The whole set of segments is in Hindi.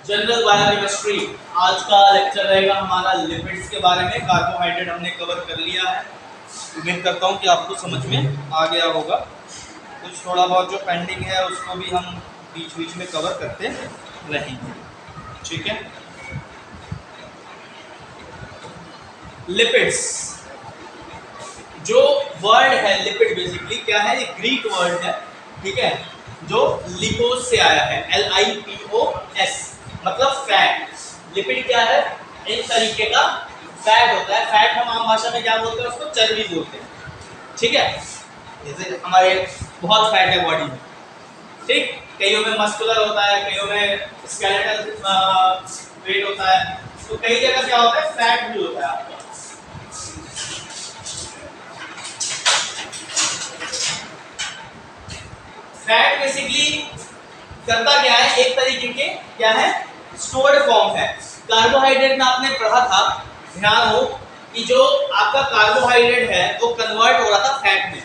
General biochemistry. आज का लेक्चर रहेगा हमारा लिपिड्स के बारे में। कार्बोहाइड्रेट हमने कवर कर लिया है, उम्मीद करता हूँ कि आपको समझ में आ गया होगा। कुछ थोड़ा बहुत जो पेंडिंग है उसको भी हम बीच बीच में कवर करते रहेंगे, ठीक है। लिपिड्स जो वर्ड है, लिपिड बेसिकली क्या है, ये ग्रीक वर्ड है, ठीक है, जो लिपोस से आया है, LIPOS, मतलब फैट। लिपिड क्या है, एक तरीके का फैट होता है। फैट हम आम भाषा में क्या बोलते हैं, उसको चर्बी बोलते हैं, ठीक है। जैसे हमारे बहुत फैट है बॉडी में, ठीक, कईयों में मस्कुलर होता है, कईयों में स्केलेटल वेट होता है, तो कई जगह क्या होता है, फैट भी होता है आपका। फैट बेसिकली करता क्या है, एक तरीके के क्या है, स्टोर्ड फॉर्म है। कार्बोहाइड्रेट में आपने पढ़ा था, ध्यान हो कि जो आपका कार्बोहाइड्रेट है वो कन्वर्ट हो रहा था फैट में,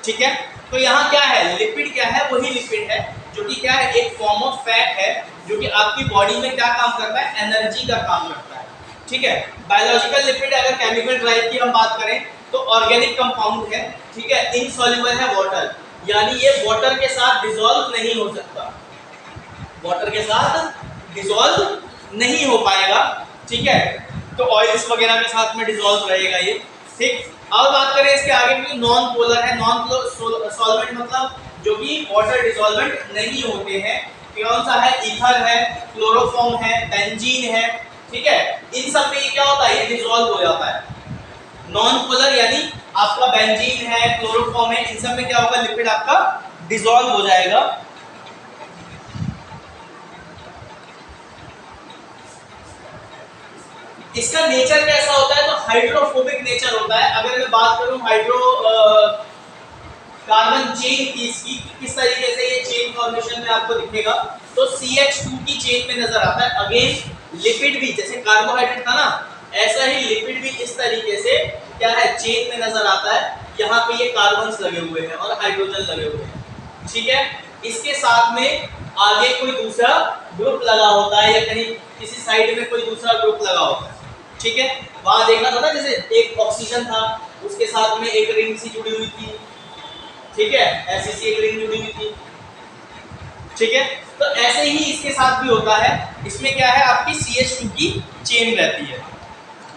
ठीक है। तो यहाँ क्या है, लिपिड क्या है, वही लिपिड है जो कि क्या है, एक फॉर्म ऑफ फैट है जो कि आपकी बॉडी में क्या काम करता है, एनर्जी का काम करता है, ठीक है। बायोलॉजिकल लिपिड, अगर केमिकल ड्राइव की हम बात करें तो ऑर्गेनिक कंपाउंड है, ठीक है, इनसॉल्युबल है वाटर, यानी ये वाटर के साथ डिसॉल्व नहीं हो सकता, वाटर के साथ डिसॉल्व नहीं हो पाएगा, ठीक है। तो ऑयल्स वगैरह के साथ में डिसॉल्व रहेगा ये, ठीक। अब बात करें इसके आगे की, नॉन पोलर है। नॉन सॉल्वेंट मतलब जो कि वाटर डिसॉल्वेंट नहीं होते हैं। कौन सा है, ईथर है, क्लोरोफॉर्म है, बेंजीन है, ठीक है। इन सब में ये क्या होता है, ये डिसॉल्व हो जाता है। नॉन पोलर यानी आपका बेंजीन है, क्लोरोफॉर्म है, इन सब में क्या होगा, लिपिड आपका डिसॉल्व हो जाएगा। इसका नेचर कैसा होता है, तो हाइड्रोफोबिक नेचर होता है। अगर मैं बात करूं हाइड्रो कार्बन चेन की, इसकी किस तरीके से ये चेन फॉर्मेशन में आपको दिखेगा, तो CH2 की चेन में नजर आता है। अगेन लिपिड भी जैसे कार्बोहाइड्रेट था ना, ऐसा ही लिपिड भी इस तरीके से क्या है, चेन में नजर आता है। यहाँ पे ये कार्बन्स लगे हुए हैं और हाइड्रोजन लगे हुए हैं, ठीक है। इसके साथ में आगे कोई दूसरा ग्रुप लगा होता है, या कहीं किसी साइड में कोई दूसरा ग्रुप लगा होता है, ठीक है। वहां देखा था ना, जैसे एक ऑक्सीजन था, उसके साथ में एक रिंग सी जुड़ी हुई थी, ठीक है, ऐसी सी एक रिंग जुड़ी हुई थी, ठीक है। तो ऐसे ही इसके साथ भी होता है। इसमें क्या है, आपकी CH2 की चेन रहती है।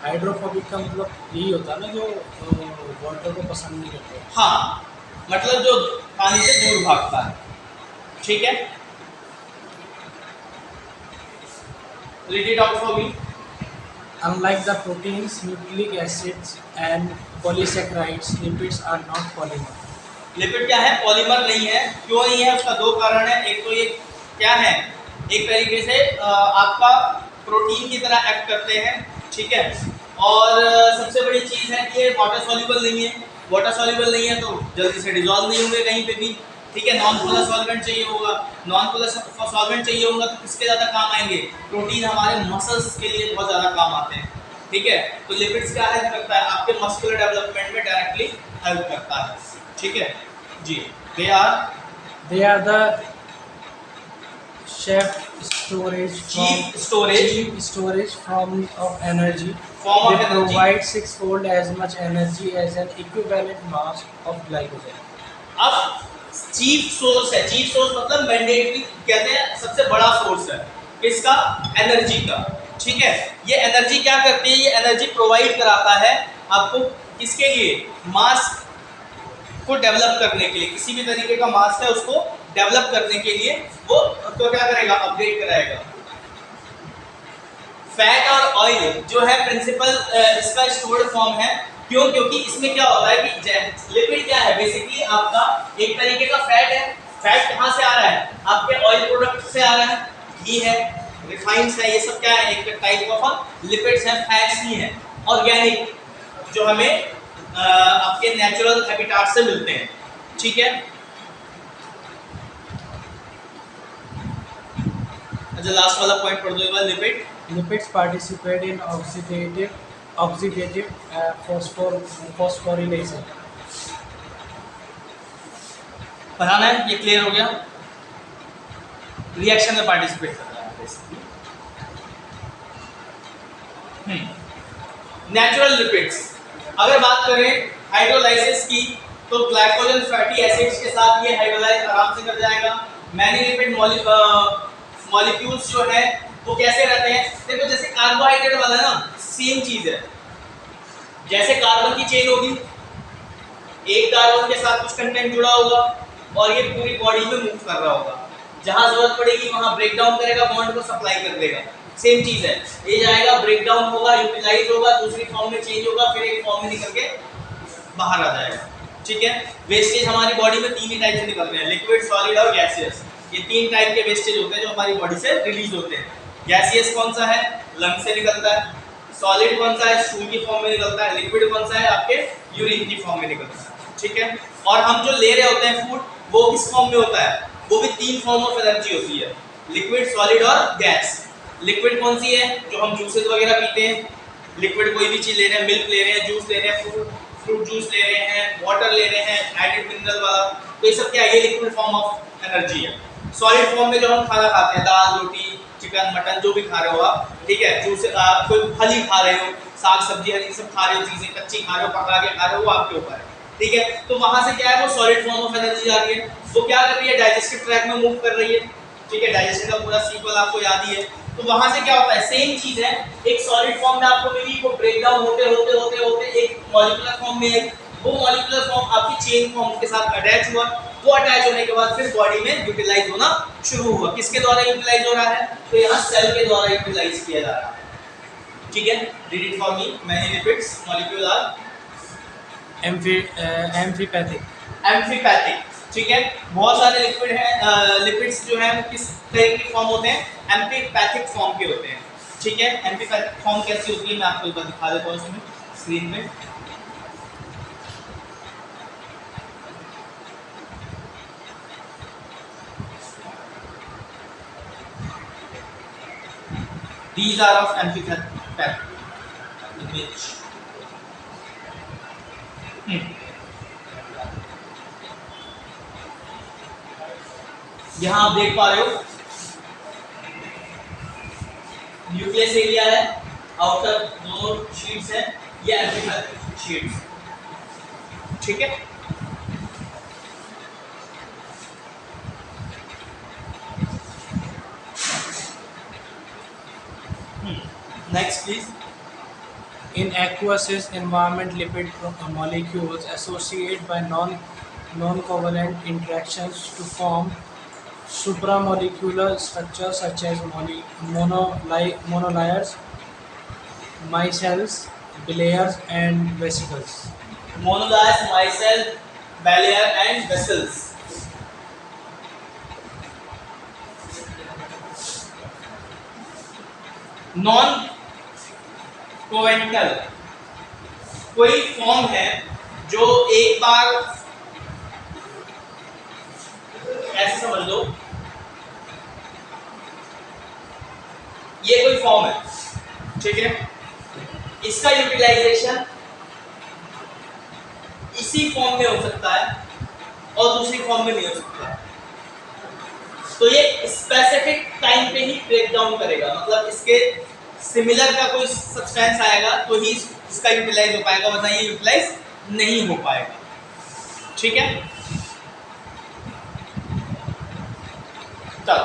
हाइड्रोफोबिक का मतलब यही होता है ना, जो वाटर को पसंद नहीं करते। हाँ, मतलब जो पानी से दूर भागता है, ठीक है। Read it out for me. Unlike the proteins, nucleic acids and polysaccharides, lipids are not polymer. Lipid क्या है, पॉलीमर नहीं है। क्यों नहीं है, उसका दो कारण है। एक तो ये क्या है, एक तरीके से आपका प्रोटीन की तरह एक्ट करते हैं, ठीक है। और सबसे बड़ी चीज है कि ये वाटर सॉल्युबल नहीं है। वाटर सॉल्युबल नहीं है तो जल्दी से डिसॉल्व नहीं होंगे कहीं पे भी, ठीक है। नॉन पोलर सॉल्वेंट चाहिए होगा, नॉन पोलर सॉल्वेंट चाहिए होगा तो किसके ज़्यादा काम आएंगे, प्रोटीन हमारे मसल्स के लिए बहुत ज़्यादा काम आते हैं, ठीक है। तो लिपिड्स क्या हेल्प करता है, आपके मस्कुलर डेवलपमेंट में डायरेक्टली हेल्प करता है, ठीक है जी। They are the chief storage form of energy. They provide six-fold as much energy as an equivalent mass of glycogen. अब चीफ सोर्स है, चीफ सोर्स मतलब मैंडेटरी कहते हैं, सबसे बड़ा सोर्स है किसका, एनर्जी का, ठीक है। ये एनर्जी क्या करती है, ये एनर्जी प्रोवाइड कराता है आपको किसके लिए, मास को डेवलप करने के लिए। किसी भी तरीके का मास है उसको डेवलप करने के लिए वो तो क्या करेगा, अपग्रेड कराएगा। फैट और ऑयल जो है प्रिंसिपल इसका स्टोर्ड फॉर्म है। क्यों, क्योंकि इसमें क्या होता है कि लिपिड क्या है, बेसिकली आपका एक तरीके का फैट है। फैट कहाँ से आ रहा है, आपके ऑयल प्रोडक्ट से आ रहा है, घी है, रिफाइंड्स है, ये सब क्या है, एक टाइप ऑफ लिपिड्स है, फैट्स ही है। ऑर्गेनिक जो हमें आपके नेचुरल हैबिटाट से मिलते हैं, ठीक है। अच्छा, लास्ट वाला पॉइंट पढ़ दो एक बार। Lipids participate in oxidative phosphorylation. पढ़ाना है, ये क्लियर हो गया। रिएक्शन में पार्टिसिपेट करना है। नेचुरल लिपिड्स, अगर बात करें हाइड्रोलाइसिस की तो ग्लाइकोजन फैटी एसिड्स के साथ ये हाइड्रोलाइज आराम से कर जाएगा। मैनी लिपिड मॉलिक्यूल्स जो है वो कैसे रहते हैं, देखो जैसे कार्बोहाइड्रेट वाला ना सेम चीज है, जैसे कार्बन की चेन होगी, एक कार्बन के साथ कुछ कंटेंट जुड़ा होगा और ये पूरी बॉडी में मूव कर रहा होगा, जहां जरूरत पड़ेगी वहां ब्रेक डाउन करेगा, बॉन्ड को सप्लाई कर देगा। सेम चीज है, ये जाएगा ब्रेक डाउन होगा, यूटिलाइज होगा, दूसरी फॉर्म में चेंज होगा, फिर एक फॉर्म में निकल के बाहर आ जाएगा। ठीक है, वेस्टेज हमारी बॉडी में तीन ही टाइप से निकलते हैं, लिक्विड, सॉलिड और गैसियस। ये तीन टाइप के वेस्टेज होते हैं जो हमारी बॉडी से रिलीज होते हैं। गैसियस कौन सा है, लंग से निकलता है। सॉलिड कौन सा है, स्टूल की फॉर्म में निकलता है। लिक्विड कौन सा है, आपके यूरिन की फॉर्म में निकलता है। ठीक है, और हम जो ले रहे होते हैं फूड वो किस फॉर्म में होता है, वो भी तीन फॉर्म ऑफ एनर्जी होती है, लिक्विड, सॉलिड और गैस। लिक्विड कौन सी है, जो हम जूसेस वगैरह पीते हैं, लिक्विड कोई भी चीज ले रहे हैं, मिल्क ले रहे हैं, जूस ले रहे हैं, फ्रूट जूस ले रहे हैं, वाटर ले रहे हैं एडिड मिनरल वाला, तो ये सब क्या है, ये लिक्विड फॉर्म ऑफ एनर्जी है। सॉलिड फॉर्म में जो हम खाना खाते हैं, दाल, रोटी, चिकन, मटन, जो भी खा रहे हो आप, ठीक है, जूस, कोई फल ही खा रहे हो, साग सब्जी हरी सब खा रहे हो, चीजें कच्ची खा रहे हो, पका के खा रहे हो, वो आपके ऊपर है। ठीक है, तो वहां से क्या है, वो सॉलिड फॉर्म ऑफ एनर्जी आ रही है, वो क्या कर रही है, डाइजेस्टिव ट्रैक्ट में मूव कर रही है। ठीक है, डाइजेशन का पूरा सीक्वल आपको याद ही है। तो वहां से क्या होता है, सेम चीज है, एक सॉलिड फॉर्म में आपको मिली, वो ब्रेक डाउन होते होते होते होते एक मॉलिक्यूलर फॉर्म में आई, वो मॉलिक्यूलर फॉर्म आपकी चेन फॉर्म के साथ अटैच हुआ, वो अटैच होने के बाद फिर बॉडी में यूटिलाइज होना शुरू हुआ। किसके द्वारा यूटिलाइज हो रहा है, तो यहाँ सेल के द्वारा यूटिलाइज किया जा रहा है। ठीक है, read it for me, many lipids molecule are amphipathic. Amphipathic, ठीक है, बहुत सारे लिक्विड हैं, लिपिड्स जो हैं वो किस तरह के फॉर्म होते हैं, एम्फीपैथिक फॉर्म के होते हैं। ठीक है, एम्फीपैथिक फॉर्म कैसी होती है मैं आपको एक बार दिखा देता हूँ इसमें स्क्रीन में। These are of amphipathic image. यहाँ आप देख पा रहे हो न्यूक्लियस एरिया है, आउटर दोनों शीट्स हैं, ये एम्फीपैथिक शीट्स। ठीक है, next please. In aqueous environment, lipid molecules associate by non-covalent interactions to form supramolecular structures such as monolayers, micelles, bilayers, and vesicles. Monolayers, micelle, bilayer and vessels. Non covalent कोई फॉर्म है जो एक बार ऐसे समझ लो, ये कोई फॉर्म है, ठीक है, इसका यूटिलाइजेशन इसी फॉर्म में हो सकता है और दूसरी फॉर्म में नहीं हो सकता। तो ये स्पेसिफिक टाइम पे ही ब्रेक डाउन करेगा, मतलब इसके सिमिलर का कोई सब्सटेंस आएगा तो ही इसका यूटिलाइज हो पाएगा, वरना ये यूटिलाइज नहीं हो पाएगा। ठीक है, चलो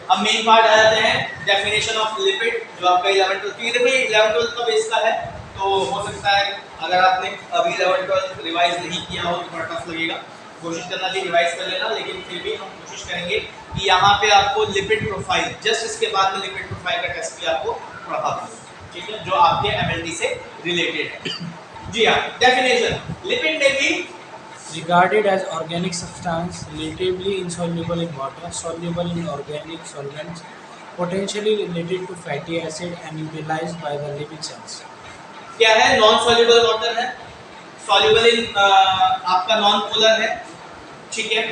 अब मेन पार्ट आ जाते हैं, डेफिनेशन ऑफ लिपिड, जो आपका 11-12 देखो ये 11-12 का बेस का है, तो हो सकता है अगर आपने अभी 11-12 रिवाइज नहीं किया हो तो थोड़ा टफ लगेगा, कोशिश करना कि रिवाइज कर लेना, लेकिन फिर भी हम कोशिश करेंगे कि यहाँ पे आपको लिपिड प्रोफाइल, जस्ट इसके बाद में लिपिड प्रोफाइल का टेस्ट भी आपको पढ़ा दूँ, ठीक है, जो आपके एमएलटी से रिलेटेड है। जी हाँ, डेफिनेशन, लिपिड में भी Regarded as organic substance, relatively insoluble in water, soluble in organic solvents, potentially related to fatty acid and utilized by the living cells. क्या है, नॉन सॉल्युबल वाटर है, सॉल्युबल इन आपका नॉन पोलर है, ठीक है,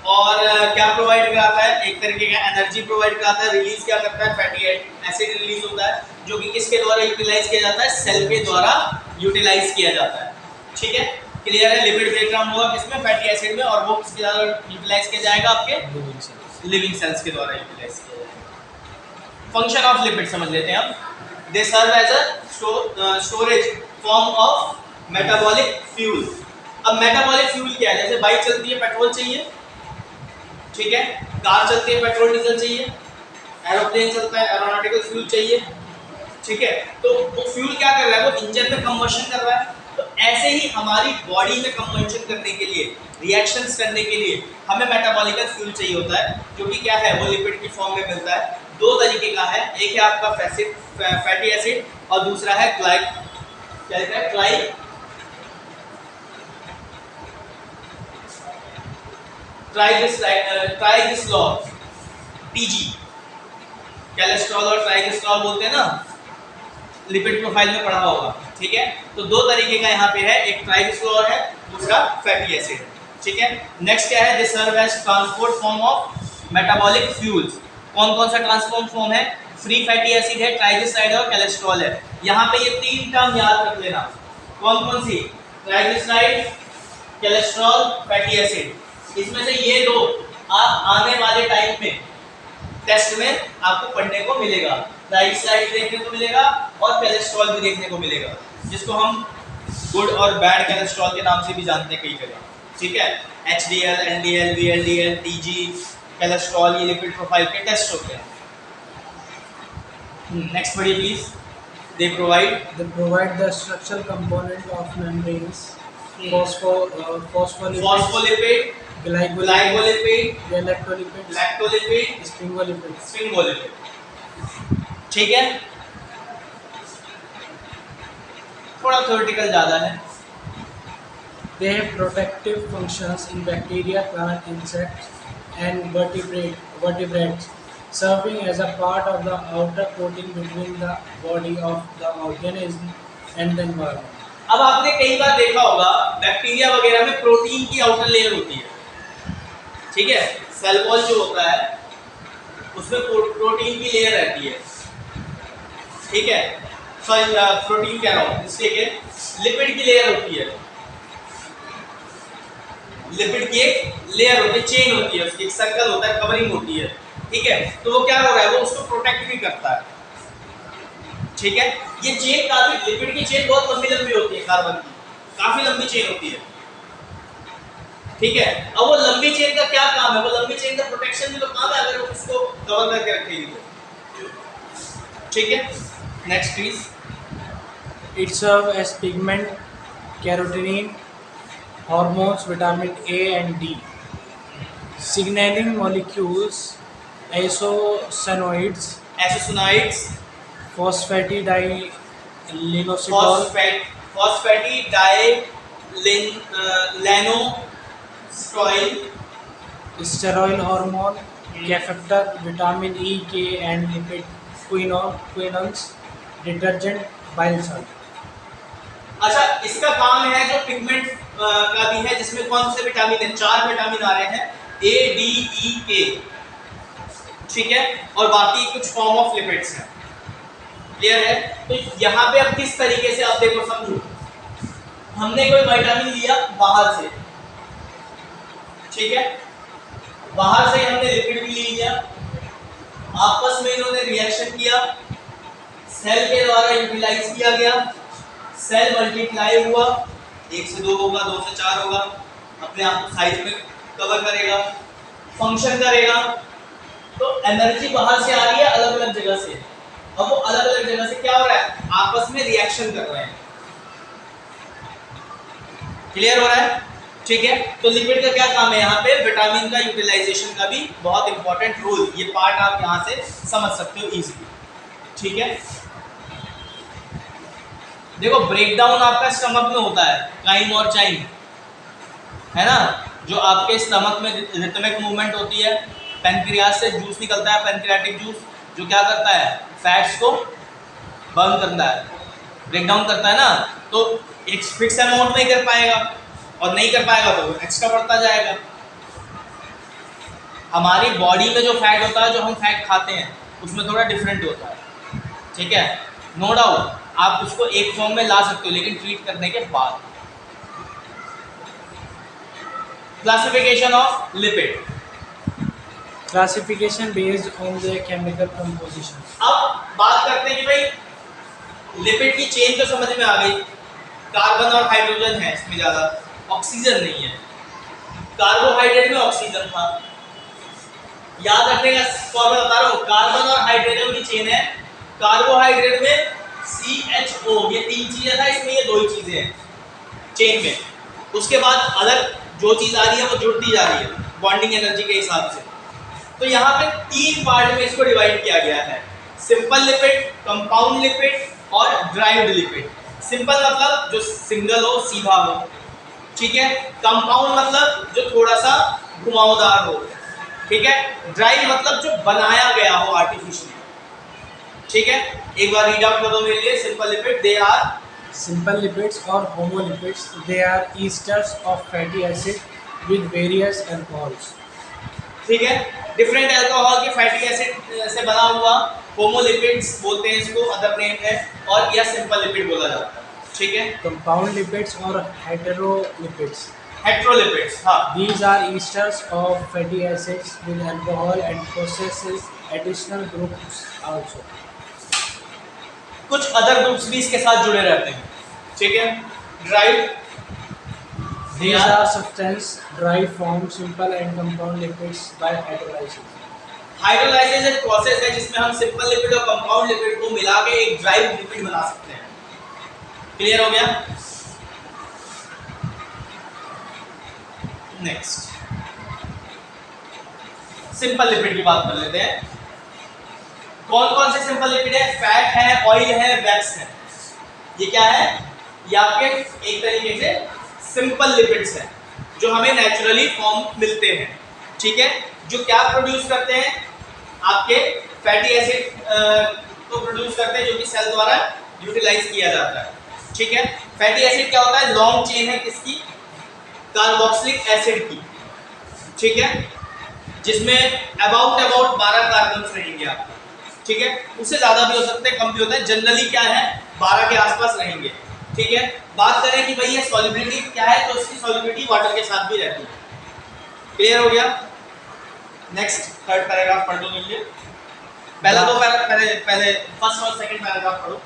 और क्या प्रोवाइड कराता है, एक तरीके का एनर्जी प्रोवाइड कराता है, रिलीज क्या करता है, फैटी एसिड रिलीज होता है, जो कि किसके द्वारा यूटिलाइज किया जाता है, सेल के द्वारा यूटिलाइज किया जाता है। ठीक है, क्लियर है, लिपिड ब्रेकडाउन होगा किसमें, फैटी एसिड में, और वो किसके द्वारा यूटिलाइज किया जाएगा, आपके लिविंग सेल्स के द्वारा यूटिलाइज किया जाएगा। फंक्शन ऑफ लिपिड समझ लेते हैं अब। They serve as a storage form of metabolic fuel. अब मेटाबॉलिक फ्यूल क्या है? जैसे बाइक चलती है पेट्रोल चाहिए, ठीक है, कार चलती है पेट्रोल डीजल चाहिए, एरोप्लेन चलता है एरोनॉटिकल फ्यूल चाहिए, ठीक है। तो वो फ्यूल क्या कर रहा है? वो इंजन में कंबशन कर रहा है। तो ऐसे ही हमारी बॉडी में कंबशन करने के लिए, रिएक्शंस करने के लिए हमें मेटाबॉलिक फ्यूल चाहिए होता है, जो कि क्या है? वो लिपिड की फॉर्म में मिलता है। दो तरीके का है, एक है आपका फैटी एसिड और दूसरा है ट्राइग्लिसरॉल, टीजी, कोलेस्ट्रॉल और ट्राइग्लिसरॉल बोलते हैं ना, लिपिड प्रोफाइल में पढ़ा होगा, ठीक है। तो दो तरीके का यहाँ पे है, एक ट्राइग्लिसरॉल है, दूसरा फैटी एसिड, ठीक है। नेक्स्ट क्या है? They serve as transport form of metabolic fuels. कौन कौन सा ट्रांसपोर्ट फॉर्म है? फ्री फैटी एसिड है, ट्राइग्लिसराइड और कोलेस्ट्रॉल है। यहाँ पे ये तीन टर्म याद रख लेना। कौन कौन सी? Triglyceride, cholesterol, fatty acid. इसमें से ये दो आप आने वाले टाइम में टेस्ट में आपको पढ़ने को मिलेगा। ट्राइग्लिसराइड देखने को मिलेगा और कोलेस्ट्रॉल भी देखने को मिलेगा, जिसको हम गुड और बैड कोलेस्ट्रॉल के नाम से भी जानते हैं कई जगह, ठीक है। HDL, LDL, VLDL, TG, cholesterol, ये लिपिड प्रोफाइल के टेस्ट होते हैं। नेक्स्ट पढ़िए please. They provide the structural component of membranes, phospholipid, glycolipid, galactolipid, lactolipid, sphingolipid. ठीक है। थोड़ा थ्योरेटिकल ज्यादा है। They have protective functions in bacteria, plant, insects, and vertebrates, serving as a part of the outer coating between the body of the organism and the environment. अब आपने कई बार देखा होगा बैक्टीरिया वगैरह में प्रोटीन की आउटर लेयर होती है, ठीक है। सेल वॉल जो होता है उसमें प्रोटीन की लेयर रहती है, ठीक है। सॉरी, प्रोटीन कह रहा हूँ, इसके लिपिड की लेयर होती है। लिपिड की एक लेयर होती है, चेन होती है, उसकी एक सर्कल होता है, कवरिंग होती है, ठीक है। तो वो क्या हो रहा है? वो उसको प्रोटेक्ट भी करता है, ठीक है। ये चेन काफी, लिपिड की चेन बहुत लंबी लंबी होती है, कार्बन की काफी लंबी चेन होती है, ठीक है। अब वो लंबी चेन का क्या काम है? वो लंबी चेन का प्रोटेक्शन भी तो काम है, अगर वो उसको कवर करके रखेगी तो, ठीक है। Next please. It serves as pigment, carotene, hormones, vitamin A and D, signaling molecules, isocyanoids, phosphatidylinosytol, phosphatidylanosytol, steroid hormone, cofactor, vitamin E, K and lipid quinones, detergent, bile salt. अच्छा, इसका काम है जो पिगमेंट का भी है, जिसमें कौन से विटामिन है? 4 विटामिन आ रहे हैं, A, D, E, K, ठीक है, और बाकी कुछ फॉर्म ऑफ लिपिड्स हैं। क्लियर है? तो यहाँ पे अब किस तरीके से, आप देखो समझो, हमने कोई विटामिन लिया बाहर से, ठीक है, बाहर से हमने लिपिड भी ले लिया, आपस में इन्होंने रिएक्शन किया, सेल के द्वारा यूटिलाइज किया गया, सेल मल्टीप्लाई हुआ, 1 से 2 होगा, 2 से 4 होगा, अपने आप को साइज में कवर करेगा, फंक्शन करेगा। तो एनर्जी बाहर से आ रही है अलग अलग जगह से, अब वो अलग अलग जगह से क्या हो रहा है? आपस में रिएक्शन कर रहे हैं। क्लियर हो रहा है? ठीक है। तो लिपिड का क्या काम है? यहाँ पे विटामिन का यूटिलाइजेशन का भी बहुत इंपॉर्टेंट रोल, ये पार्ट आप यहाँ से समझ सकते हो इजीली, ठीक है। देखो ब्रेकडाउन आपका स्टमक में होता है, काइम और चाइम, है ना, जो आपके स्टमक में रिथमिक मूवमेंट होती है, पैनक्रियास से जूस निकलता है, पैनक्रियाटिक जूस, जो क्या करता है? फैट्स को बर्न करता है, ब्रेकडाउन करता है ना। तो एक फिक्स अमाउंट में ही कर पाएगा, और नहीं कर पाएगा तो एक्स्ट्रा बढ़ता जाएगा। हमारी बॉडी में जो फैट होता है, जो हम फैट खाते हैं, उसमें थोड़ा डिफरेंट होता है, ठीक है, नो डाउट। आप उसको एक फॉर्म में ला सकते हो, लेकिन ट्रीट करने के बाद। Classification of lipid, Classification based on their chemical composition. अब बात करते हैं कि भाई लिपिड की चेन तो समझ में आ गई, कार्बन और हाइड्रोजन है इसमें, ज्यादा ऑक्सीजन नहीं है। कार्बोहाइड्रेट में ऑक्सीजन था, याद रखने का फॉर्मूला बता रहा हूँ, कार्बन और हाइड्रोजन की चेन है, कार्बोहाइड्रेट में CHO, ये 3 चीजें था, इसमें ये 2 ही चीजें हैं चेन में। उसके बाद अलग जो चीज आ रही है वो जुड़ती जा रही है बॉन्डिंग एनर्जी के हिसाब से। तो यहाँ पे 3 पार्ट में इसको डिवाइड किया गया है, सिंपल लिपिड, कंपाउंड लिपिड और ड्राइव्ड लिपिड। सिंपल मतलब जो सिंगल हो, सीधा हो, ठीक है। कंपाउंड मतलब जो थोड़ा सा घुमावदार हो, ठीक है। ड्राइव मतलब जो बनाया गया हो आर्टिफिशियल, ठीक है। एक बार रीड आउट कर दो मेरे लिए। Simple lipid they are, Simple lipids or homolipids, they are esters of fatty acid with various alcohols. ठीक है। डिफरेंट अल्कोहल के फैटी एसिड से बना हुआ होमोलिपिड्स बोलते हैं इसको, अदर नेम है, और या सिंपल लिपिड बोला जाता है, ठीक है। Compound lipids or heterolipids, हेट्रोलिपिड्स, हाँ, these are esters of fatty acids with alcohol and possesses additional groups also. कुछ अदर ग्रुप्स भी इसके साथ जुड़े रहते हैं, ठीक है। Drive, These are substance derived from simple and compound lipids by hydrolysis. Hydrolysis एक प्रोसेस है जिसमें हम सिंपल लिपिड और कंपाउंड लिपिड को मिला के एक ड्राइव लिपिड बना सकते हैं। क्लियर हो गया? नेक्स्ट सिंपल लिपिड की बात कर लेते हैं। कौन कौन से सिंपल लिपिड है? फैट है, ऑयल है, वैक्स है। ये क्या है? ये आपके एक तरीके से सिंपल लिपिड्स हैं जो हमें नेचुरली फॉर्म मिलते हैं, ठीक है। जो क्या प्रोड्यूस करते हैं? आपके फैटी एसिड को प्रोड्यूस करते हैं जो कि सेल द्वारा यूटिलाइज किया जाता है, ठीक है। फैटी एसिड क्या होता है? लॉन्ग चेन है किसकी? कार्बोक्सिलिक एसिड की, ठीक है, जिसमें अबाउट 12 कार्बन रहेंगे आपको, ठीक है। उससे ज़्यादा भी हो सकते हैं, कम भी होता है, जनरली क्या है 12 के आसपास रहेंगे, ठीक है। बात करें कि भाई ये सॉल्युबिलिटी क्या है, तो इसकी सॉल्युबिलिटी वाटर के साथ भी रहती है। क्लियर हो गया? नेक्स्ट थर्ड पैराग्राफ पढ़ लो मुझे। पहला दो पहले फर्स्ट और सेकंड पैराग्राफ पढ़ो।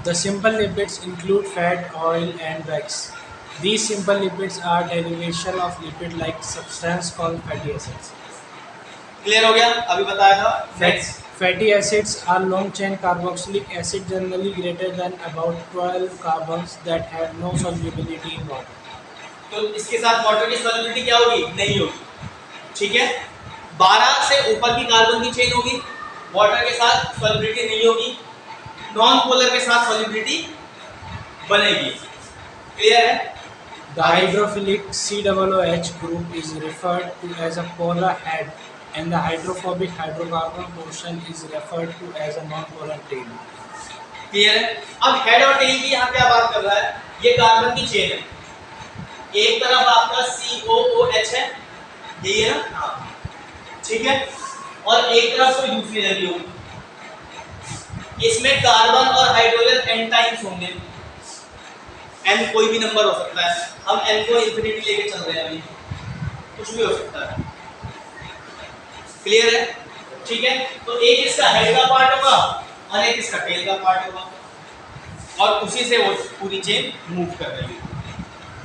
The simple lipids include fat, oil, and wax. These simple lipids are derivation of lipid-like substance called fatty acids. Clear हो गया? अभी बताया था। Next, Fatty acids are long-chain carboxylic acid generally greater than about 12 carbons that have no solubility in water. तो इसके साथ वाटर की सॉल्युबिलिटी क्या होगी? नहीं होगी, ठीक है। 12 से ऊपर की कार्बन की चेन होगी, वाटर के साथ सॉल्युबिलिटी नहीं होगी, नॉन पोलर के साथ सॉल्युबिलिटी बनेगी। क्लियर है? The hydrophilic COOH group is referred to as a polar head, and the hydrophobic hydrocarbon portion is referred to as a non-polar tail. Clear है? अब हेड और टेल की यहाँ क्या बात कर रहा है? ये कार्बन की चेन है, एक तरफ आपका COOH है, यही है ना, हाँ, ठीक है, और एक तरफ कोई दूसरी जगह होगी। इसमें कार्बन और हाइड्रोजन एन टाइम्स होंगे, एन कोई भी नंबर हो सकता है, हम एन को इंफिनिटी लेके चल रहे हैं, अभी कुछ भी हो सकता है। क्लियर है? ठीक है। तो एक इसका हेड का पार्ट होगा और एक इसका टेल का पार्ट होगा, और उसी से वो पूरी चेन मूव कर रही है।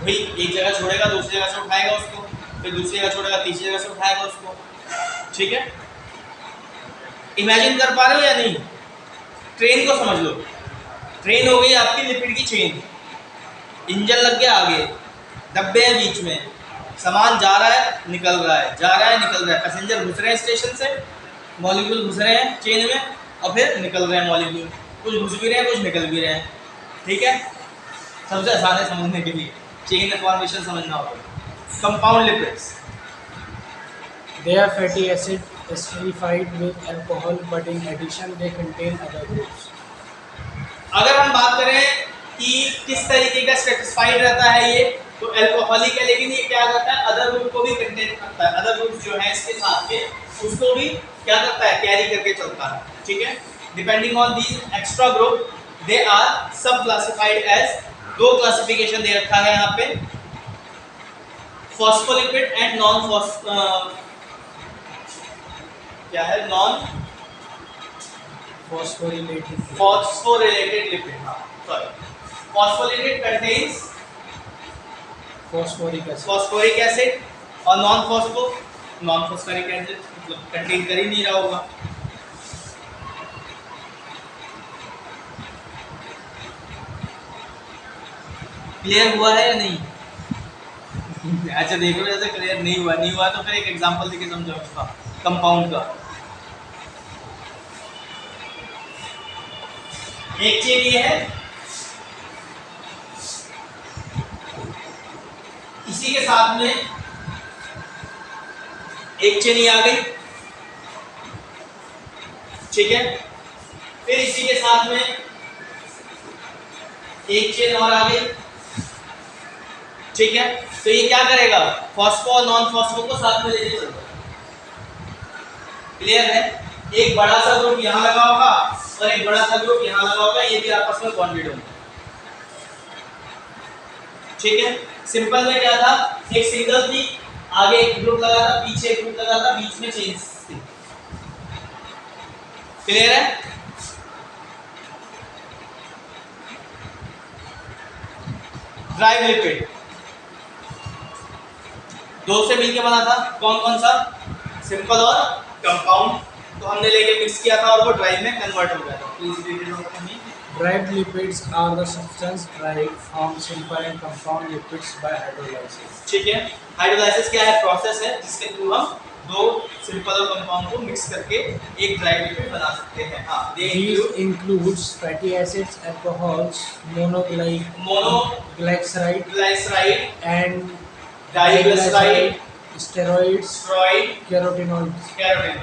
भाई एक जगह छोड़ेगा, दूसरी जगह से उठाएगा उसको, फिर दूसरी जगह छोड़ेगा, तीसरी जगह से उठाएगा उसको, ठीक है। इमेजिन कर पा रहे हो या नहीं? ट्रेन को समझ लो, ट्रेन हो गई आपकी लिपिड की चेन, इंजन लग गया आगे, डब्बे हैं बीच में, सामान जा रहा है निकल रहा है, जा रहा है निकल रहा है, पैसेंजर घुस रहे हैं स्टेशन से, मॉलिक्यूल घुस रहे हैं चेन में और फिर निकल रहे हैं मॉलिक्यूल, कुछ घुस भी रहे हैं कुछ निकल भी रहे हैं, ठीक है। सबसे आसान है समझने के लिए, चेन फॉर्मेशन समझना होगा। Compound lipids, They are fatty acid esterified with alcohol, but in addition they contain other groups. अगर हम बात करें कि किस तरीके का स्टेटिस्फाइड रहता है ये, तो अल्कोहलिक है, लेकिन ये क्या करता है अदर ग्रुप को भी कंटेन करता है, अदर ग्रुप जो है इसके साथ के उसको भी क्या करता है कैरी करके चलता है, ठीक है। Depending on these extra group they are subclassified as, दो क्लासिफिकेशन दे रखा है यहाँ पे, फॉस्फोलिपिड एंड नॉन क्या है, नॉन Phosphorylated. Phosphorylated lipid, हाँ sorry, phosphorylated contains Phosphoric acid. phosphoric acid और नॉन फॉस्फोरिक एसिड मतलब कंटेन कर ही नहीं रहा होगा। क्लियर हुआ है या नहीं? अच्छा देखो, जैसे क्लियर नहीं हुआ तो फिर एक एग्जांपल देके समझाओ उसका, कंपाउंड का। एक चेन ये है, इसी के साथ में एक चेन ये आ गई, ठीक है, फिर इसी के साथ में एक चेन और आ गई, ठीक है। तो ये क्या करेगा, फॉस्फो और नॉन फॉस्फो को साथ में लेके चलता है। क्लियर है? एक बड़ा सा ग्रुप यहाँ लगा होगा और एक बड़ा सा ग्रुप यहाँ लगा होगा, ये भी आपस में बॉन्डेड होंगे, ठीक है। सिंपल में क्या था, एक सिंगल थी, आगे एक ग्रुप लगा था, पीछे एक ग्रुप लगा था, बीच में चेन्स थी। क्लियर है? ड्राई लिपिड दो से मिलकर बना था, कौन कौन सा, सिंपल और कंपाउंड, तो हमने लेके मिक्स किया था और वो ड्राई में कन्वर्ट हो गया था। Please read it out for me. Derived lipids are the substance derived from simple and compound lipids by hydrolysis. ठीक है, हाइड्रोलाइसिस क्या है, प्रोसेस है जिसके थ्रू हम दो सिंपल और कंपाउंड को मिक्स करके एक ड्राई लिपिड बना सकते हैं। हाँ, These includes fatty acids, alcohols, monoglyceride, ग्लाइसराइड, and diglyceride, steroids, steroid, carotenoids. Carotene.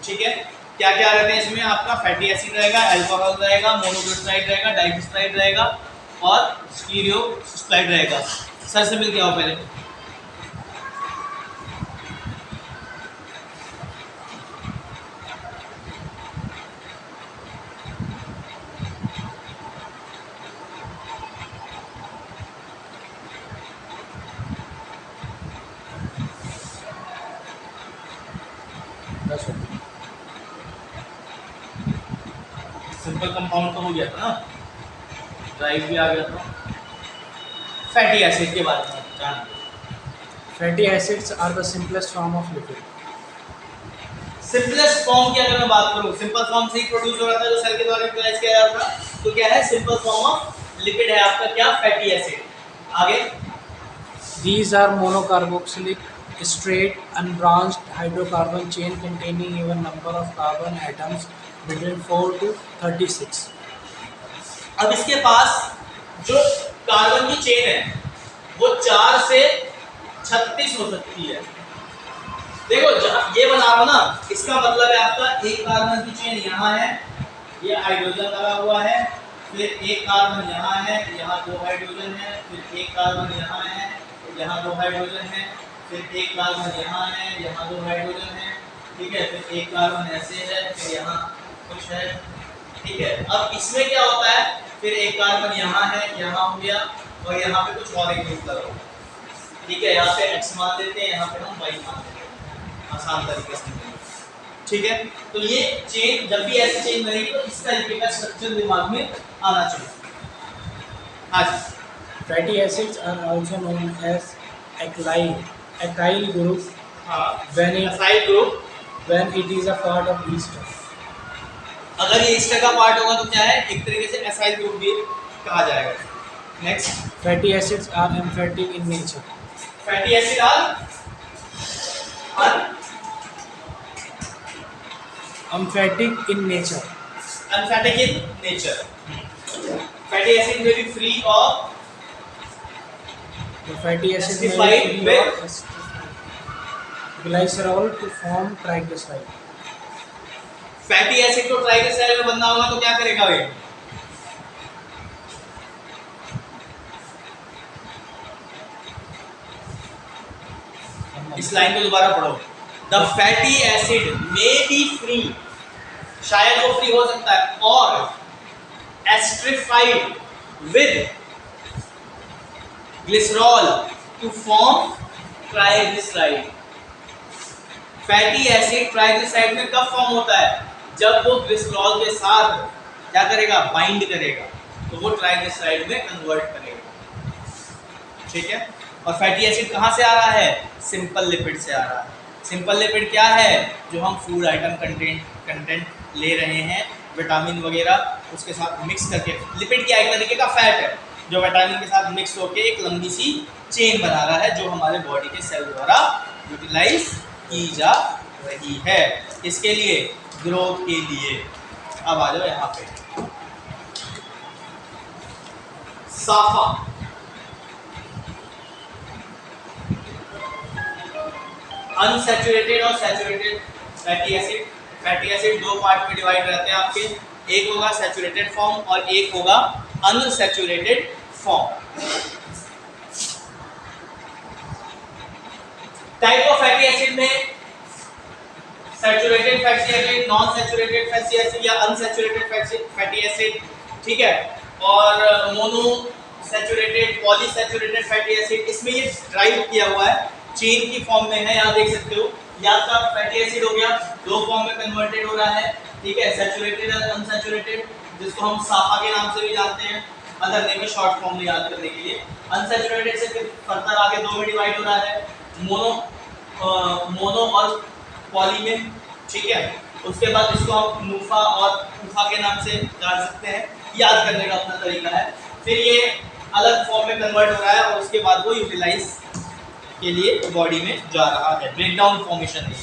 ठीक है, क्या क्या रहते हैं इसमें, आपका फैटी एसिड रहेगा, अल्कोहल रहेगा, मोनोग्लिसराइड रहेगा, डाइग्लिसराइड रहेगा और स्टीरियोसाइड रहेगा। सर से मिल के आओ पहले। सिंपल कंपाउंड तो हो गया था ना, ड्राई भी आ गया था। फैटी एसिड के बारे में जान। Fatty acids are the simplest form of lipid. Simplest form की अगर मैं बात करूं, सिंपल फॉर्म से ही प्रोड्यूस हो रहा था जो सेल के द्वारा यूटिलाइज किया जाता था, तो क्या है, सिंपल फॉर्म ऑफ लिपिड है आपका क्या, फैटी एसिड। आगे, These are monocarboxylic, straight, unbranched hydrocarbon chain containing even number of carbon atoms between 4 to 36. अब इसके पास जो कार्बन की चेन है वो 4 से 36 हो सकती है। देखो ये बना रहा हूं ना, इसका मतलब है आपका एक कार्बन की चेन यहाँ है, ये हाइड्रोजन लगा हुआ है, फिर एक कार्बन यहाँ है, यहाँ 2 हाइड्रोजन है, फिर एक कार्बन यहाँ है, यहाँ 2 हाइड्रोजन है, फिर एक कार्बन यहाँ है, यहाँ 2 हाइड्रोजन है, ठीक है, फिर एक कार्बन ऐसे है, फिर यहाँ कुछ है, ठीक है। अब इसमें क्या होता है, फिर एक कार्बन यहाँ है, यहाँ हो गया और यहाँ पे कुछ और एक ग्रुप लगा हुआ, ठीक है, यहाँ पे X मान लेते हैं, यहाँ पे हम Y मान लेते हैं, आसान तरीके से, ठीक है। तो ये चेन, जब भी ऐसी चेन बनेगी तो इस तरीके का स्ट्रक्चर दिमाग में आना चाहिए। हाँ जी, Fatty acids are also known as alkyl group हाँ, when acyl group, it is a part of ester. अगर ये ईस्टर का पार्ट होगा तो क्या है, एक तरीके से एसाइल ग्रुप भी कहा जाएगा। Next, Fatty acids are emphatic in nature. Fatty acid are Emphatic in nature. अनफैटिक in nature. Fatty acid may be free or The fatty acid may Acidified be with glycerol to form triglyceride. Fatty acid को ट्राइग्लिसराइड में बनना होगा तो क्या करेगा वे, इस लाइन को दोबारा पढ़ो। The fatty acid may be free, शायद वो फ्री हो सकता है, और esterified with glycerol to form triglyceride. Fatty acid triglyceride में कब फॉर्म होता है, जब वो ग्लिसरॉल के साथ क्या करेगा, बाइंड करेगा, तो वो ट्राइग्लिसराइड में कन्वर्ट करेगा। ठीक है। और फैटी एसिड कहाँ से आ रहा है, सिंपल लिपिड से आ रहा है। सिंपल लिपिड क्या है, जो हम फूड आइटम कंटेंट ले रहे हैं, विटामिन वगैरह उसके साथ मिक्स करके। लिपिड क्या एक तरीके का फैट है जो विटामिन के साथ मिक्स होकर एक लंबी सी चेन बना रहा है, जो हमारे बॉडी के सेल द्वारा यूटिलाइज की जा रही है, इसके लिए ग्रोथ के लिए। अब आ जाओ यहाँ पे साफा। अनसैचुरेटेड और saturated fatty acid. Fatty acid दो पार्ट में डिवाइड रहते हैं आपके, एक होगा सैचुरेटेड फॉर्म और एक होगा unsaturated form. Type of fatty acid में saturated fatty acid, non saturated fatty acid या अनसैचुरेटेड फैटी एसिड, ठीक है, और mono saturated, polysaturated fatty acid. इसमें ये ड्राइव किया हुआ है, चेन की फॉर्म में है, यहाँ देख सकते हो। या तो फैटी एसिड हो गया, दो फॉर्म में कन्वर्टेड हो रहा है, ठीक है, सैचुरेटेड और अनसैचुरेटेड, जिसको हम साफा के नाम से भी जानते हैं, अदर नेम में शॉर्ट फॉर्म में याद करने के लिए। अनसैचुरेटेड से फिर फर्दर आगे दो में डिवाइड हो रहा है, मोनो और पॉली में, ठीक है। उसके बाद इसको हम नूफा और उफा के नाम से जान सकते हैं, याद करने का अपना तरीका है। फिर ये अलग फॉर्म में कन्वर्ट हो रहा है और उसके बाद वो यूटिलाइज के लिए बॉडी में जा रहा है। ब्रेकडाउन फॉर्मेशन है,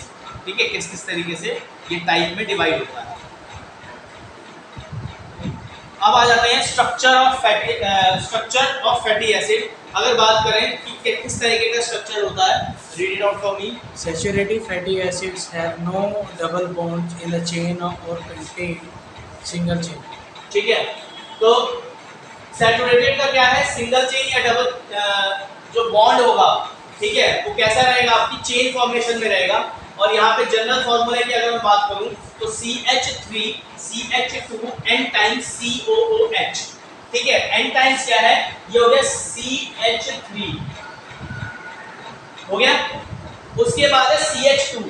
ठीक है, किस किस तरीके से ये टाइप में डिवाइड होता है। अब आ जाते हैं स्ट्रक्चर ऑफ फैटी एसिड। अगर बात करें कि किस तरीके का स्ट्रक्चर होता है, read it out for me. Saturated fatty acids have no double bonds in the chain or contain single chain. ठीक है, तो सैचुरेटेड का क्या है, सिंगल चेन या डबल जो बॉन्ड होगा, ठीक है, वो कैसा रहेगा, आपकी चेन फॉर्मेशन में रहेगा। और यहाँ पे जनरल फॉर्मूले की अगर मैं बात करूँ तो CH3 CH2 N times COOH, ठीक है। N टाइम्स क्या है, ये हो गया CH3 हो गया, उसके बाद है CH2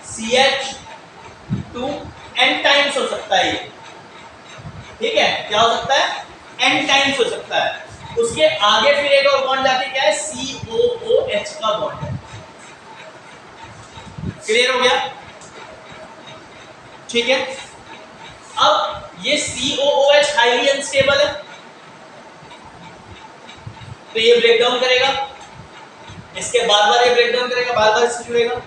CH2 N टाइम्स हो सकता है ये, ठीक है, क्या हो सकता है, N टाइम्स हो सकता है। उसके आगे फिर एक और बॉन्ड जाके क्या है, COOH का बॉन्ड है। क्लियर हो गया, ठीक है। अब ये COOH हाईली अनस्टेबल है, तो ये ब्रेक डाउन करेगा, इसके बार बार ये ब्रेक डाउन करेगा, बार बार इससे जुड़ेगा।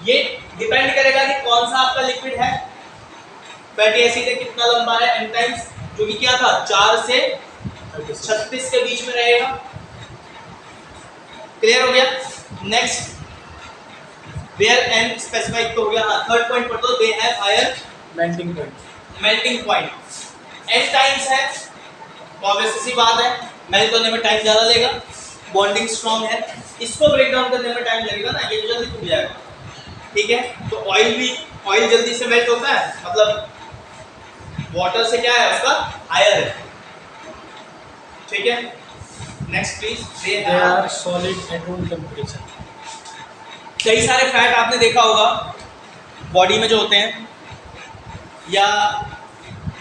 ये डिपेंड करेगा कि कौन सा आपका लिक्विड है, फैटी एसिड है, कितना लंबा है, N टाइम्स, जो कि क्या था 4 से 36 के बीच में रहेगा। क्लियर हो गया। नेक्स्ट, वेयर N स्पेसिफाइड तो हो गया। हाँ, थर्ड पॉइंट पर तो they have higher Melting point. Melting point. N times है, ऑब्वियस सी बात है, मेल्ट होने में टाइम ज्यादा लेगा, बॉन्डिंग स्ट्रांग है, इसको ब्रेक डाउन करने में टाइम लगेगा ना, ये जल्दी टूट जाएगा, ठीक है। तो ऑयल जल्दी से मेल्ट होता है, मतलब वाटर से क्या है, उसका हायर है, ठीक है। Next please. They are solid at room temperature. कई सारे फैट आपने देखा होगा बॉडी में जो होते हैं, या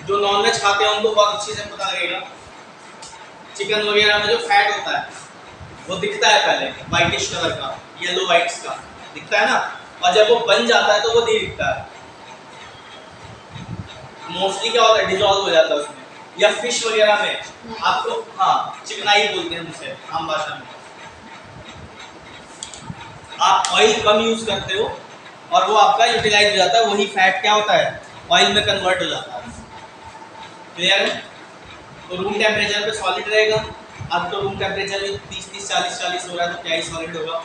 जो नॉनवेज खाते हैं उनको बहुत अच्छी से पता लगेगा। चिकन वगैरह में जो फैट होता है वो दिखता है पहले वाइटिश कलर का, येलो वाइट्स का दिखता है ना, और जब वो बन जाता है तो वो नहीं दिखता है, मोस्टली क्या होता है, डिजॉल्व हो जाता है उसमें। या फिश वगैरह में आपको, हाँ, चिकनाई बोलते हैं उसे आम भाषा में। आप ऑयल कम यूज करते हो और वो आपका यूटिलाइज हो जाता है, वही फैट क्या होता है, ऑयल में कन्वर्ट हो जाता है। क्लियर है। तो रूम टेम्परेचर पे सॉलिड रहेगा। अब तो रूम टेम्परेचर में 30 40 हो रहा है, तो क्या ही सॉलिड होगा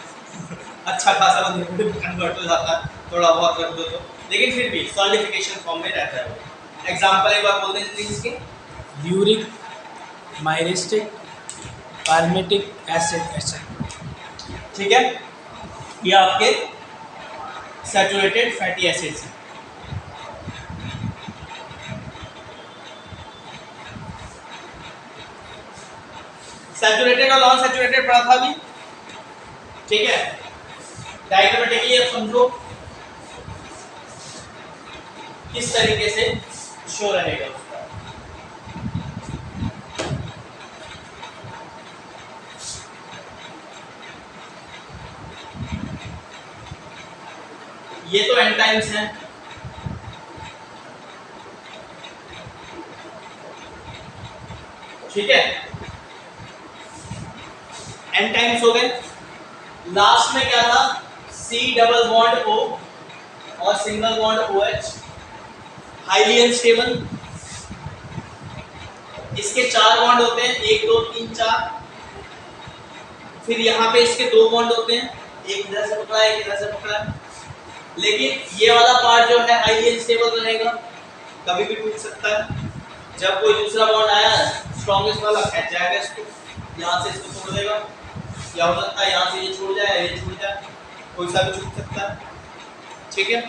अच्छा खासा लिक्विड कन्वर्ट हो जाता है, थोड़ा बहुत रख दो तो, लेकिन फिर भी सॉलिडिफिकेशन फॉर्म में रहता है वो। एग्जांपल एक बार बोल दें प्लीज इसके। Uric, myristic, palmitic acid, etc. ठीक है, ये आपके सैचुरेटेड फैटी एसिड्स हैं। सैचुरेटेड और नॉन सैचुरेटेड पढ़ा था अभी, ठीक है, डायग्रामेटिकली अब समझो किस तरीके से शो रहेगा उसका। ये तो एन टाइम्स है, ठीक है, एन टाइम्स हो गए। लास्ट में क्या था, सी डबल बॉन्ड ओ और single bond O H, highly unstable. इसके 4 बॉन्ड होते हैं, 1 2 3 4। फिर यहाँ पे इसके 2 बॉन्ड होते हैं, एक इधर से पकड़ा है, एक इधर से पकड़ा है। लेकिन ये वाला पार्ट जो है हाईली अनस्टेबल रहेगा, कभी भी टूट सकता है। जब कोई दूसरा बॉन्ड आया, स्ट्रॉन्गेस्ट वाला खींच जाएगा इसको, यहाँ से इसको तोड़ देगा, या हो सकता है यहाँ से ये छूट जाए, ये छूट जाए, कोई सा भी छूट सकता है, ठीक है।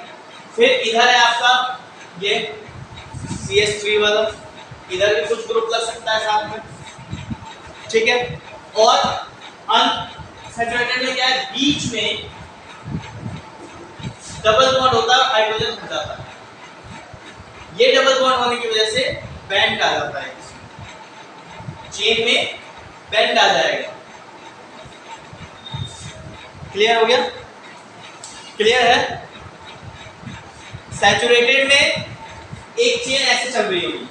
फिर इधर है आपका ये CH3 वाला, इधर भी कुछ ग्रुप लग सकता है साथ में, ठीक है। और अनसैचुरेटेड में क्या है, बीच में डबल बॉन्ड होता है, हाइड्रोजन हट जाता है। ये डबल बॉन्ड होने की वजह से बैंड आ जाता है, चेन में बैंड आ जाएगा। क्लियर हो गया? क्लियर है? सैचुरेटेड में एक चेन ऐसे चल रही होगी,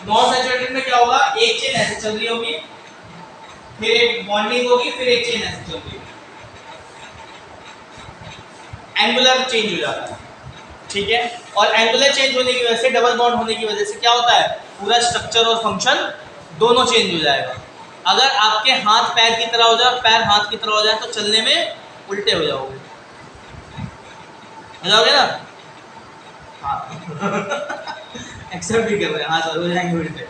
नॉन सैचुरेटेड में क्या होगा, एक चेन ऐसे चल रही होगी, फिर एक बॉन्डिंग होगी, फिर एक चेन ऐसे चल रही होगी, एंगुलर चेंज हो जाता है, ठीक है। और एंगुलर चेंज होने की वजह से, डबल बॉन्ड होने की वजह से क्या होता है, पूरा स्ट्रक्चर और फंक्शन दोनों चेंज हो जाएगा। अगर आपके हाथ पैर की तरह हो जाए, पैर हाथ की तरह हो जाए, तो चलने में उल्टे हो जाओगे, ना? हाँ एक्सेप्ट भी कर रहे हैं, हाँ सर हो जाएंगे उल्टे।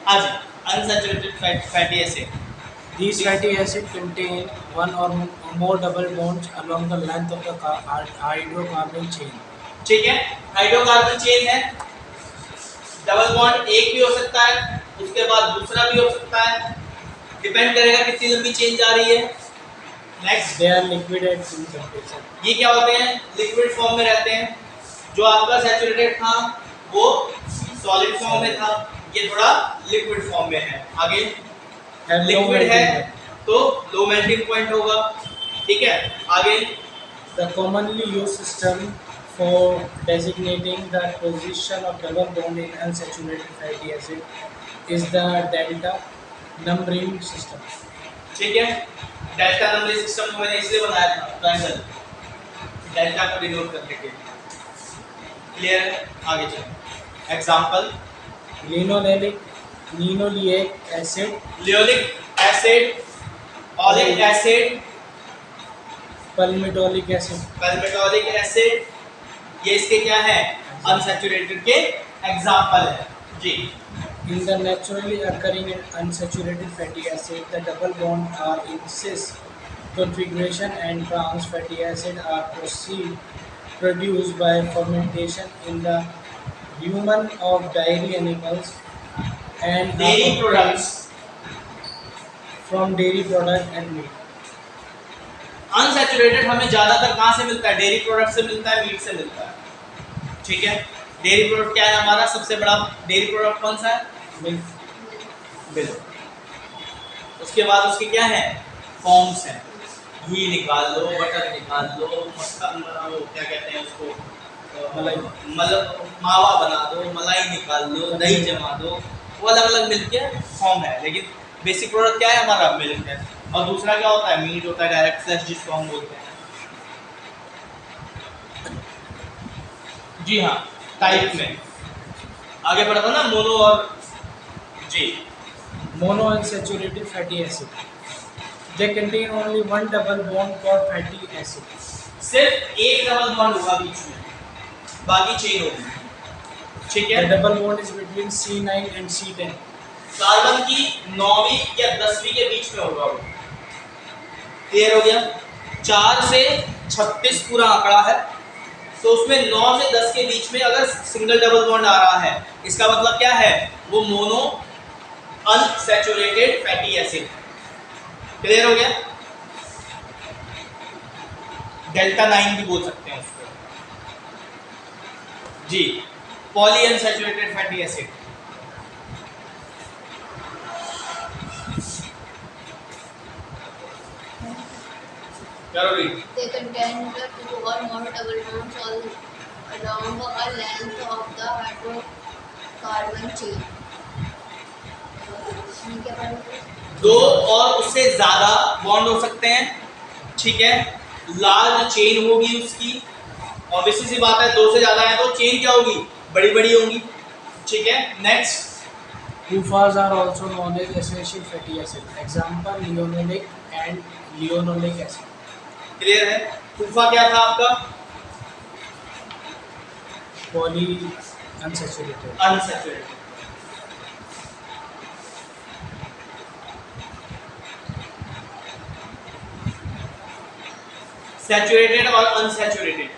हाँ जी, unsaturated fatty acid. These fatty acids contain one or more double bonds along the length of the hydrocarbon chain. ठीक है, हाइड्रोकार्बन चेन है, डबल बॉन्ड एक भी हो सकता है, उसके बाद दूसरा भी हो सकता है, डिपेंड करेगा कितनी लंबी चेन जा रही है। Next, They are liquid at room temperature. ये क्या होते हैं, लिक्विड फॉर्म में रहते हैं। जो आपका सैचुरेटेड था वो सॉलिड फॉर्म में था, ये थोड़ा लिक्विड फॉर्म में है। आगे लिक्विड है तो लो मेल्टिंग पॉइंट होगा, ठीक है। आगे The commonly used system for designating the position of double bond in unsaturated fatty acid is the delta numbering system. ठीक है, डेल्टा नंबरिंग सिस्टम को मैंने इसलिए बनाया था, ट्रायंगल डेल्टा को डिनोट करने के लिए। क्लियर है? आगे चलो, example, Linoleic acid, linoleic acid, oleic acid, palmitoleic acid. Palmitoleic acid, ये इसके क्या है, अनसैचुरेटेड के एग्जांपल है जी। In the naturally occurring and unsaturated fatty acid, the double bonds are in cis configuration and trans fatty acid are produced by fermentation in the rumen of dairy animals and are dairy obtained products. from dairy product and meat. Unsaturated हमें ज्यादातर कहाँ से मिलता है, डेयरी प्रोडक्ट से मिलता है, मीट से मिलता है, ठीक है। डेयरी प्रोडक्ट क्या है हमारा सबसे बड़ा डेयरी प्रोडक्ट कौन सा है, मिल्क। उसके बाद उसके क्या है, फॉर्म्स हैं, घी निकाल लो, बटर निकाल लो, मक्खन बनाओ, क्या कहते हैं उसको, मतलब मावा बना दो, मलाई निकाल लो, दही जमा दो, वो अलग अलग मिल्क के फॉर्म है। लेकिन बेसिक प्रोडक्ट क्या है हमारा, मिल्क है। और दूसरा क्या होता है, मीट होता है, डायरेक्ट फ्लैश जिसको हम बोलते हैं। जी हाँ, टाइप में आगे बढ़ा था ना, मोनो और जी। Monounsaturated fatty acid. They contain only one double bond per fatty acid. सिर्फ एक डबल बॉन्ड होगा बीच में, बाकी चेन होगी, ठीक है। The double bond is between C9 and C10. Carbon की 9वीं या 10वीं के बीच में होगा वो। क्लियर हो गया? 4 से 36 पूरा आंकड़ा है, तो उसमें 9 से 10 के बीच में अगर सिंगल डबल बॉन्ड आ रहा है, इसका मतलब क्या है, वो mono unsaturated fatty acid. Clear हो गया? डेल्टा 9 भी बोल सकते हैं उसको जी। Poly unsaturated fatty acid. करो read. They contain the two or more double bonds all along a length of the hydrocarbon chain. ये क्या पढ़ा? दो और उससे ज्यादा बॉन्ड हो सकते हैं, ठीक है। लार्ज चेन होगी उसकी, ऑब्वियसली सी बात है, दो से ज्यादा है तो चेन क्या होगी, बड़ी बड़ी होंगी, ठीक है। Next, PUFAs are also known as essential fatty acid. Example linoleic and linoleic acid. Clear है? PUFA क्या था आपका? Poly unsaturated. अनसैचुरेटेड। सैचुरेटेड और अनसैचुरेटेड।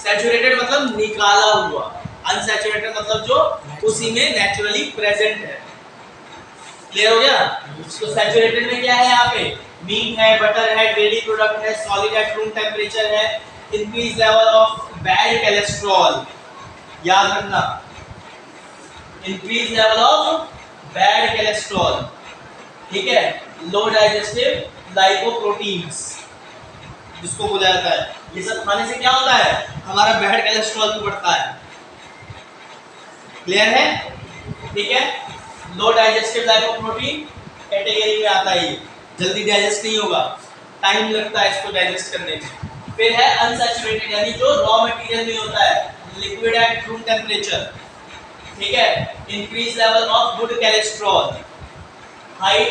सैचुरेटेड मतलब निकाला हुआ, अनसैचुरेटेड मतलब जो उसी में नेचुरली प्रेजेंट है। क्लियर हो गया? तो सैचुरेटेड में क्या है, यहाँ पे मीट है, बटर है, डेयरी प्रोडक्ट है, सॉलिड एट रूम टेम्परेचर है, increase level of bad cholesterol, याद रखना, increase level of bad cholesterol, ठीक है। लो डाइजेस्टिव लाइपोप्रोटीन्स जिसको बोला जाता है, ये सब खाने से क्या होता है, हमारा बैड कोलेस्ट्रॉल भी बढ़ता है। क्लियर है? ठीक है। लो डाइजेस्टिव लाइपोप्रोटीन कैटेगरी में आता है, ये जल्दी डाइजेस्ट नहीं होगा, टाइम लगता है इसको डाइजेस्ट करने में। फिर है अनसैचुरेटेड, यानी जो रॉ मटेरियल में होता है, लिक्विड एट रूम टेम्परेचर, ठीक है। Increase level of good cholesterol, high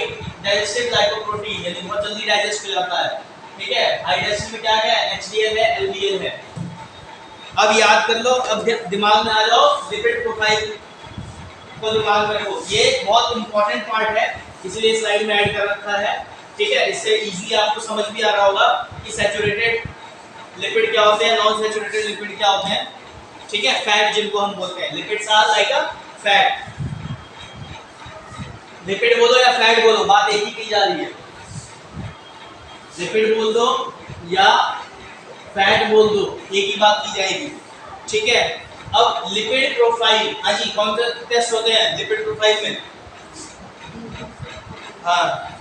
digestive lipoprotein, यानी बहुत जल्दी डाइजेस्ट हो जाता है, ठीक है। हाई डाइजेस्टिव में क्या है, एचडीएल है, एलडीएल है। अब याद कर लो, अब दिमाग में आ जाओ, लिपिड प्रोफाइल को दिमाग में रखो, ये बहुत इंपॉर्टेंट पार्ट है, इसलिए स्लाइड में ऐड कर रखा है, ठीक है। इससे इजीली आपको समझ भी आ रहा होगा कि सैचुरेटेड लिपिड क्या होते हैं, नॉन सैचुरेटेड लिपिड क्या होते हैं, ठीक है। फैट जिनको हम बोलते हैं, lipids are like a fat. Lipid बोलो या फैट बोलो, बात एक ही की जा रही है। लिपिड बोल दो या फैट बोल दो, एक ही बात की जाएगी, ठीक है। अब लिपिड प्रोफाइल, हाँ जी, कौन से टेस्ट होते हैं लिपिड प्रोफाइल में? हाँ,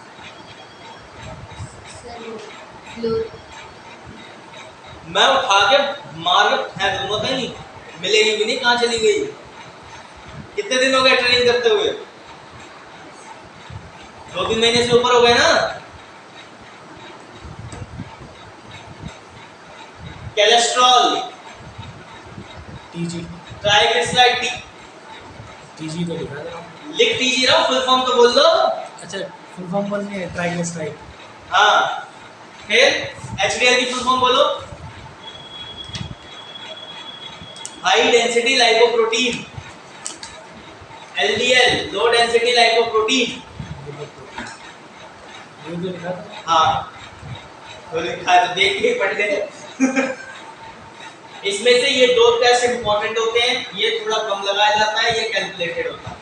मैं उठा के मार के फेंक दूंगा, कहीं मिलेगी भी नहीं, कहाँ चली गई? कितने दिन हो गए ट्रेनिंग करते हुए? 2-3 महीने से ऊपर हो गए ना। Cholesterol, TG. ट्राइग्लिसराइड, TG तो लिखा था। लिख टीजी रहा, फुल फॉर्म तो बोल दो। अच्छा, फुल फॉर्म बोलनी है, ट्राइग्लिसराइड। हाँ, फिर एचडीएल की फुल फॉर्म बोलो, high density lipoprotein. LDL, low density lipoprotein. ये जो लिखा था। हाँ, तो लिखा है तो देख के पढ़ ले। इसमें से ये दो टेस्ट इंपॉर्टेंट होते हैं, ये थोड़ा कम लगाया जाता है, ये कैलकुलेटेड होता है।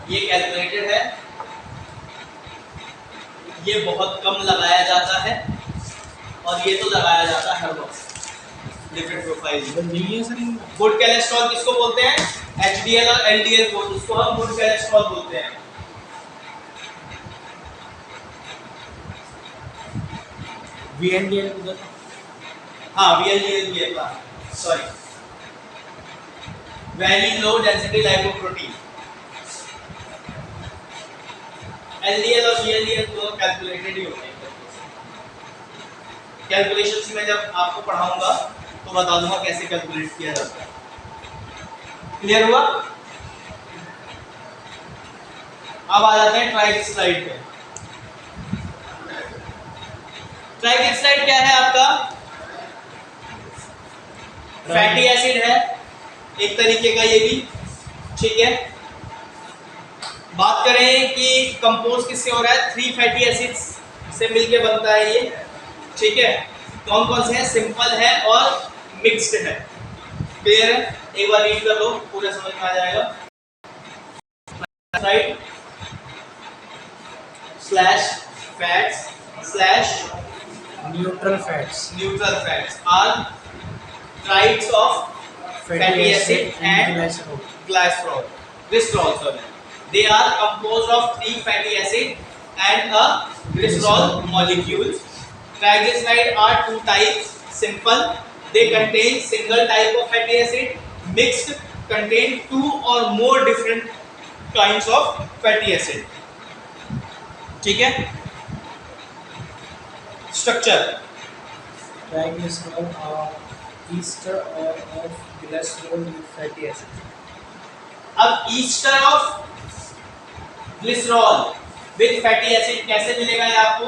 ये कैलकुलेटेड है, ये बहुत कम लगाया जाता है, और ये तो लगाया जाता है हर वक्त। लिपिड प्रोफाइल गुड कोलेस्ट्रॉल किसको बोलते हैं? एचडीएल और एलडीएल को, उसको हम गुड कोलेस्ट्रॉल बोलते हैं। VLDL उधर। हाँ, VLDL भी है, sorry, very low density lipoprotein. LDL और VLDL दोनों कैलकुलेटेड ही होते हैं। कैलकुलेशंस में जब आपको पढ़ाऊंगा तो बता दूंगा कैसे कैलकुलेट किया जाता है। क्लियर हुआ? अब आ जाते हैं ट्राइग्लिसराइड पे। ट्राइग्लिसराइड क्या है आपका? फैटी एसिड है एक तरीके का, ये भी, ठीक है। बात करें कि कंपोज किससे हो रहा है, 3 फैटी एसिड्स से मिलके बनता है ये, ठीक है। कौन कौन से हैं? सिंपल है और मिक्स्ड है। क्लियर है? एक बार रीड कर लो, पूरा समझ में आ जाएगा। Write slash fats slash neutral fats, neutral fats are tribes of fatty acid and and glycerol. glycerol, sorry. They are composed of 3 fatty acid and a glycerol molecules. Triglyceride are 2 types. Simple, they contain single type of fatty acid. Mixed contain 2 or more different kinds of fatty acid. ठीक है? Structure. Triglycerol are ester or of glycerol with fatty acid. अब ester of glycerol with fatty acid कैसे मिलेगा ये आपको?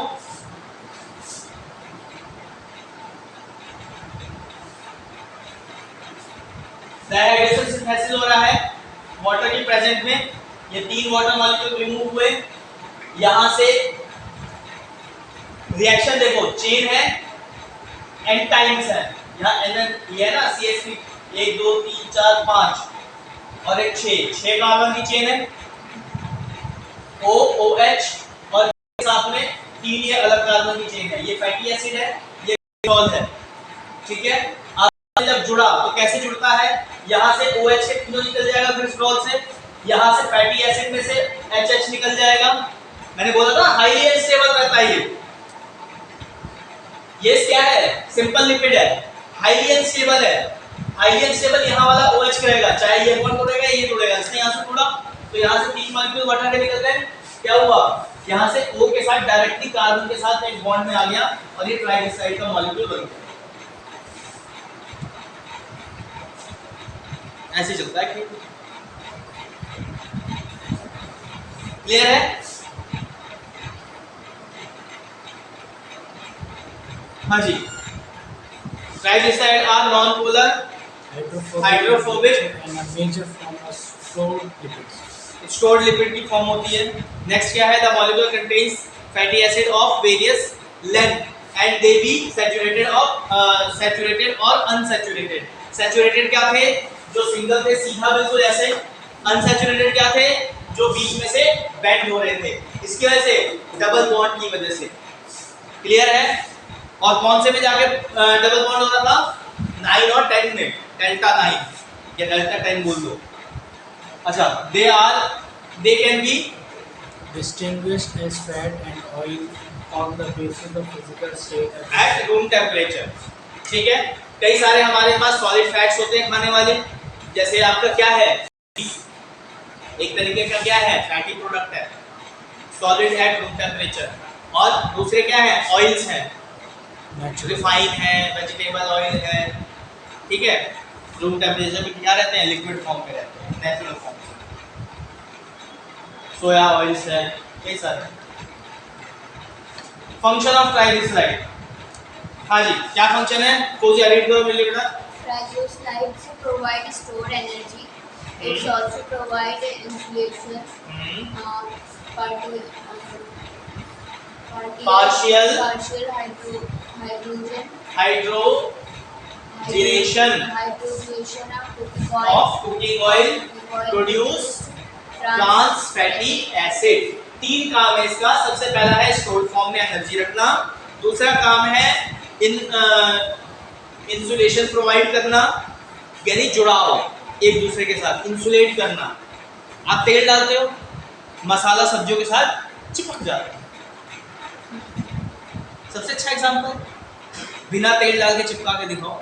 डायहाइड्रेशन सिंथेसिस हो रहा है वाटर की प्रेजेंट में, ये 3 वाटर मॉलिक्यूल रिमूव हुए, यहां से रिएक्शन देखो चेन है एंड टाइम्स है, यहाँ ये है ना CH3 1 2 3 4 5 और एक 6 कार्बन की चेन है, O OH और साथ में 3 ये अलग कार्बन की चेन है, ये फैटी एसिड है, ये ग्लिसरॉल है, ठीक है। अब जब जुड़ा तो कैसे जुड़ता है, यहाँ से OH के तीनों निकल जाएगा ग्लिसरॉल से, यहाँ से फैटी एसिड में से HH निकल जाएगा। मैंने बोला था हाईली अनस्टेबल रहता है ये क्या है, सिंपल लिपिड है, हाईली अनस्टेबल है। हाईली अनस्टेबल यहाँ वाला OH करेगा, चाहे ये बॉन्ड तोड़ेगा ये तोड़ेगा, इसने यहाँ से तोड़ा तो यहाँ से 3 मॉलिक्यूल हटा के निकल गए, क्या हुआ, यहाँ से O के साथ डायरेक्टली कार्बन के साथ एक बॉन्ड में आ गया और ये ट्राइग्लिसराइड का मॉलिक्यूल बन गया। ऐसे चलता है। क्लियर है? हाँ जी। Triglyceride are non polar hydrophobic and a major form of stored lipids. Stored lipid की फॉर्म होती है। नेक्स्ट क्या है, the molecule contains fatty acid of various length and they be saturated और अनसैचुरेटेड। सैचुरेटेड क्या थे, जो सिंगल थे सीधा बिल्कुल ऐसे, अनसैचुरेटेड क्या थे, जो बीच में से बेंड हो रहे थे, इसकी वजह से डबल बॉन्ड की वजह से। क्लियर है? और कौन से में जाके डबल बॉन्ड हो रहा था, 9 और 10 में, डेल्टा 9 या डेल्टा 10 बोल दो। अच्छा, they can be Distinguished as fat and oil on the basis of physical state at room temperature। ठीक है, कई सारे हमारे पास सॉलिड फैट्स होते हैं खाने वाले, जैसे आपका क्या है, एक तरीके का क्या है, फैटी प्रोडक्ट है, सॉलिड एट रूम टेम्परेचर। और दूसरे क्या है, ऑयल्स हैं, रिफाइन है, वेजिटेबल ऑयल है, ठीक है, रूम टेम्परेचर पे क्या रहते हैं, लिक्विड फॉर्म पे रहते हैं, नेचुरल फॉर्म। सोया ऑयल्स है, कई सारे। फंक्शन ऑफ ट्राइग्लिसराइड, हाँ जी, क्या फंक्शन है, कोई रीड करो मेरे लिए बेटा। Triglycerides provide stored energy. It's also provide insulation, Partial hydrogen hydrogenation of cooking oil produce trans fatty acid। 3 काम है इसका। सबसे पहला है स्टोर्ड फॉर्म में एनर्जी रखना, दूसरा काम है इंसुलेशन प्रोवाइड करना, यानी जुड़ाव एक दूसरे के साथ, इंसुलेट करना। आप तेल डालते हो, मसाला सब्जियों के साथ चिपक जाता है। सबसे अच्छा एग्जांपल, बिना तेल डाल के चिपका के दिखाओ,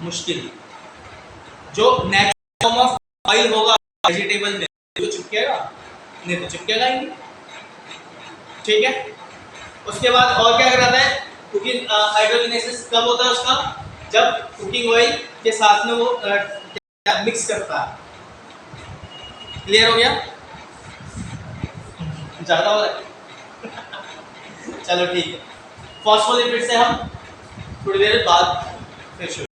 मुश्किल। जो नेचुरल फॉर्म ऑफ ऑयल होगा वेजिटेबल में तो चिपकेगा, नहीं तो चिपकेगा ही नहीं, ठीक है। उसके बाद और क्या कराता है, कुकिंग हाइड्रोजनेसिस कब होता है उसका, जब कुकिंग ऑयल के साथ में वो मिक्स करता है। क्लियर हो गया? ज्यादा हो रहा है चलो ठीक है। फॉस्फोलिपिड से हम थोड़ी देर बाद फिर शुरू